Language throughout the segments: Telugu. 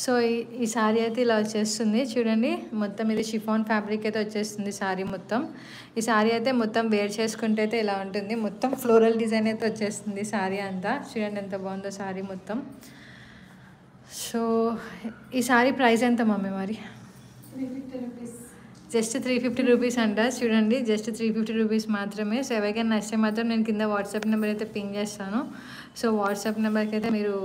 సో ఈ సారీ అయితే ఇలా వచ్చేస్తుంది చూడండి. మొత్తం ఇది షిఫాన్ ఫ్యాబ్రిక్ అయితే వచ్చేస్తుంది సారీ మొత్తం. ఈ సారీ అయితే మొత్తం వేర్ చేసుకుంటే అయితే ఇలా ఉంటుంది. మొత్తం ఫ్లోరల్ డిజైన్ అయితే వచ్చేస్తుంది సారీ అంతా. చూడండి ఎంత బాగుందో సారీ మొత్తం. సో ఈ సారీ ప్రైస్ ఎంత మమ్మీ మరి? 350 రూపీస్. జస్ట్ 350 రూపీస్ అంట. చూడండి జస్ట్ 350 రూపీస్ మాత్రమే. సో ఎవరికైనా నచ్చితే మాత్రం నేను కింద వాట్సాప్ నెంబర్ అయితే పింగ్ చేస్తాను. సో వాట్సాప్ నెంబర్కి అయితే మీరు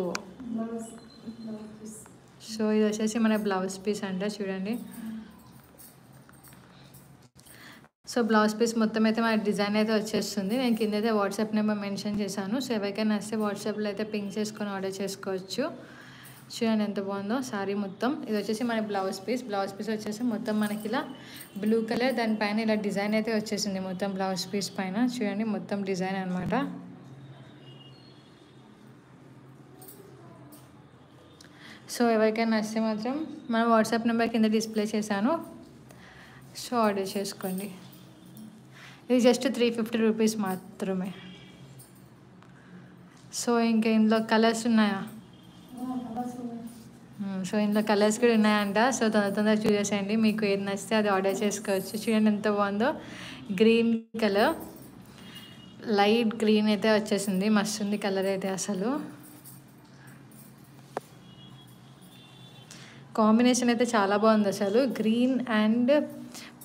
సో ఇది వచ్చేసి మన బ్లౌజ్ పీస్ అంట చూడండి. సో బ్లౌజ్ పీస్ మొత్తం అయితే మన డిజైన్ అయితే వచ్చేస్తుంది. నేను కింద అయితే వాట్సాప్ నెంబర్ మెన్షన్ చేశాను. సో ఎవరికైనా నచ్చితే వాట్సాప్లో అయితే పింక్ చేసుకొని ఆర్డర్ చేసుకోవచ్చు. చూడండి ఎంత బాగుందో సారీ మొత్తం. ఇది వచ్చేసి మన బ్లౌజ్ పీస్ వచ్చేసి మొత్తం మనకి ఇలా బ్లూ కలర్ దానిపైన ఇలా డిజైన్ అయితే వచ్చేసింది మొత్తం బ్లౌజ్ పీస్ పైన. చూడండి మొత్తం డిజైన్ అనమాట. సో ఎవరికైనా నచ్చితే మాత్రం మన వాట్సాప్ నెంబర్ కింద డిస్ప్లే చేశాను. సో ఆర్డర్ చేసుకోండి. ఇది జస్ట్ 350 రూపీస్ మాత్రమే. సో ఇంకా ఇందులో కలర్స్ ఉన్నాయా? సో ఇందులో కలర్స్ కూడా ఉన్నాయంట. సో తొందరగా చూసేసేయండి. మీకు ఏది నచ్చితే అది ఆర్డర్ చేసుకోవచ్చు. చూడండి ఎంత బాగుందో. గ్రీన్ కలర్, లైట్ గ్రీన్ అయితే వచ్చేసింది. మస్తు ఉంది కలర్ అయితే. అసలు కాంబినేషన్ అయితే చాలా బాగుంది. అసలు గ్రీన్ అండ్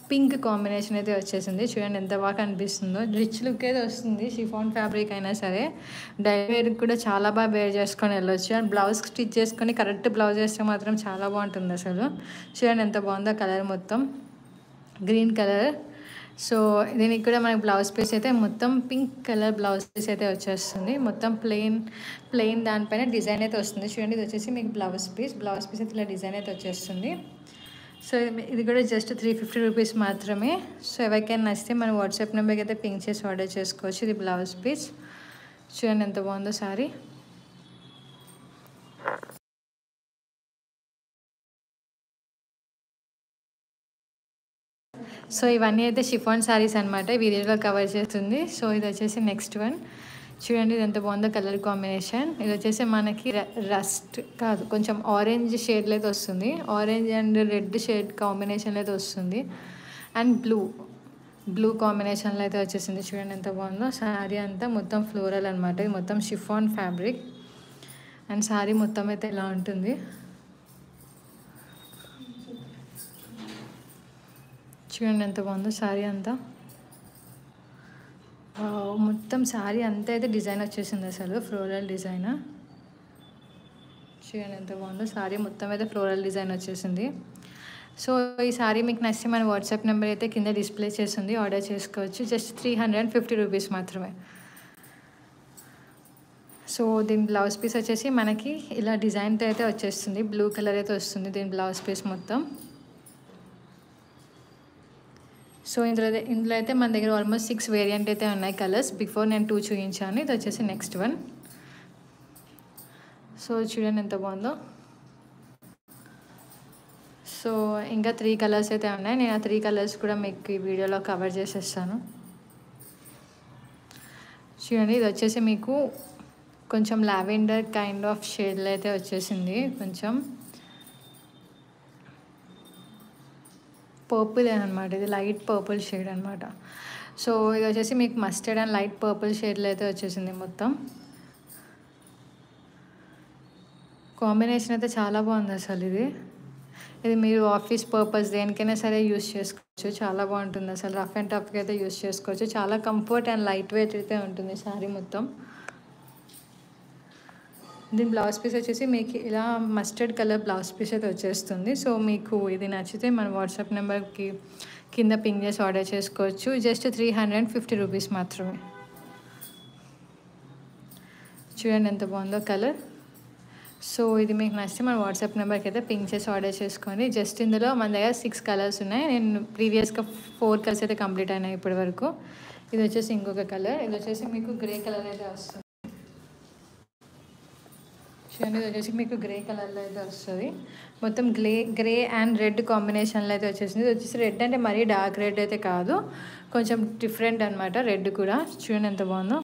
పింక్ కాంబినేషన్ అయితే వచ్చేసింది. చూడండి ఎంత బాగా కనిపిస్తుందో. రిచ్ లుక్ అయితే వస్తుంది. షిఫాన్ ఫ్యాబ్రిక్ అయినా సరే డైలీ వేర్కి కూడా చాలా బాగా వేర్ చేసుకొని వెళ్ళొచ్చు. అండ్ బ్లౌజ్ స్టిచ్ చేసుకొని కరెక్ట్ బ్లౌజ్ వేస్తే మాత్రం చాలా బాగుంటుంది అసలు. చూడండి ఎంత బాగుందో కలర్ మొత్తం గ్రీన్ కలర్. సో దీనికి కూడా మనకి బ్లౌజ్ పీస్ అయితే మొత్తం పింక్ కలర్ బ్లౌజ్ పీస్ అయితే వచ్చేస్తుంది. మొత్తం ప్లెయిన్ దానిపైన డిజైన్ అయితే వస్తుంది. చూడండి ఇది వచ్చేసి మీకు బ్లౌజ్ పీస్ అయితే ఇలా డిజైన్ అయితే వచ్చేస్తుంది. సో ఇది కూడా జస్ట్ 350 రూపీస్ మాత్రమే. సో ఎవరికైనా నచ్చితే మన వాట్సాప్ నెంబర్కి అయితే పింక్ చేసి ఆర్డర్ చేసుకోవచ్చు. ఇది బ్లౌజ్ పీస్. చూడండి ఎంత బాగుందో సారీ. సో ఇవన్నీ అయితే షిఫాన్ శారీస్ అనమాట. వీడియోలో కవర్ చేస్తుంది. సో ఇది వచ్చేసి నెక్స్ట్ వన్. చూడండి ఇది ఎంత బాగుందో కలర్ కాంబినేషన్. ఇది వచ్చేసి మనకి రస్ట్ కాదు, కొంచెం ఆరెంజ్ షేడ్లో అయితే వస్తుంది. ఆరెంజ్ అండ్ రెడ్ షేడ్ కాంబినేషన్లో అయితే వస్తుంది. అండ్ బ్లూ కాంబినేషన్లో అయితే వచ్చేసింది. చూడండి ఎంత బాగుందో. శారీ అంతా మొత్తం ఫ్లోరల్ అనమాట. ఇది మొత్తం షిఫాన్ ఫ్యాబ్రిక్. అండ్ శారీ మొత్తం అయితే ఇలా ఉంటుంది. చూడండి ఎంత బాగుందో శారీ అంతా. మొత్తం శారీ అంతా అయితే డిజైన్ వచ్చేసింది అసలు ఫ్లోరల్ డిజైన్. చూడండి ఎంత బాగుందో శారీ మొత్తం అయితే ఫ్లోరల్ డిజైన్ వచ్చేసింది. సో ఈ శారీ మీకు నచ్చితే మన వాట్సాప్ నెంబర్ అయితే కింద డిస్ప్లే చేస్తుంది. ఆర్డర్ చేసుకోవచ్చు. జస్ట్ 350 రూపీస్ మాత్రమే. సో దీని బ్లౌజ్ పీస్ వచ్చేసి మనకి ఇలా డిజైన్తో అయితే వచ్చేస్తుంది. బ్లూ కలర్ అయితే వస్తుంది దీని బ్లౌజ్ పీస్ మొత్తం. సో ఇందులో అయితే మన దగ్గర ఆల్మోస్ట్ 6 వేరియంట్ అయితే ఉన్నాయి కలర్స్. బిఫోర్ నేను 2 చూపించాను. ఇది వచ్చేసి నెక్స్ట్ వన్. సో చూడండి ఎంత బాగుందో. సో ఇంకా 3 కలర్స్ అయితే ఉన్నాయి. నేను ఆ 3 కలర్స్ కూడా మీకు ఈ వీడియోలో కవర్ చేసేస్తాను. చూడండి ఇది వచ్చేసి మీకు కొంచెం లావెండర్ కైండ్ ఆఫ్ షేడ్లో అయితే వచ్చేసింది. కొంచెం పర్పుల్ అనమాట. ఇది లైట్ పర్పుల్ షేడ్ అనమాట. సో ఇది వచ్చేసి మీకు మస్టర్డ్ అండ్ లైట్ పర్పుల్ షేడ్లో అయితే వచ్చేసింది మొత్తం. కాంబినేషన్ అయితే చాలా బాగుంది అసలు. ఇది మీరు ఆఫీస్ పర్పస్ దేనికైనా సరే యూస్ చేసుకోవచ్చు. చాలా బాగుంటుంది అసలు. రఫ్ అండ్ టఫ్గా అయితే యూస్ చేసుకోవచ్చు. చాలా కంఫర్ట్ అండ్ లైట్ వెయిట్ అయితే ఉంటుంది శారీ మొత్తం. దీని బ్లౌజ్ పీస్ వచ్చేసి మీకు ఇలా మస్టర్డ్ కలర్ బ్లౌజ్ పీస్ అయితే వచ్చేస్తుంది. సో మీకు ఇది నచ్చితే మన వాట్సాప్ నెంబర్కి కింద పింగ్ చేసి ఆర్డర్ చేసుకోవచ్చు. జస్ట్ 350 రూపీస్ మాత్రమే. చూడండి ఎంత బాగుందో కలర్. సో ఇది మీకు నచ్చితే మన వాట్సాప్ నెంబర్కి అయితే పింగ్ చేసి ఆర్డర్ చేసుకోండి. జస్ట్ ఇందులో మన దగ్గర 6 కలర్స్ ఉన్నాయి. నేను ప్రీవియస్గా 4 కలర్స్ అయితే కంప్లీట్ అయినాయి ఇప్పటి వరకు. ఇది వచ్చేసి ఇంకొక కలర్. ఇది వచ్చేసి మీకు గ్రే కలర్ అయితే వస్తుంది. చూడండి ఇది వచ్చేసి మీకు గ్రే కలర్లో అయితే వస్తుంది. మొత్తం గ్రే అండ్ రెడ్ కాంబినేషన్లో అయితే వచ్చేసింది. ఇది వచ్చేసి రెడ్ అంటే మరీ డార్క్ రెడ్ అయితే కాదు, కొంచెం డిఫరెంట్ అనమాట రెడ్ కూడా. చూడండి ఎంత బాగుందో.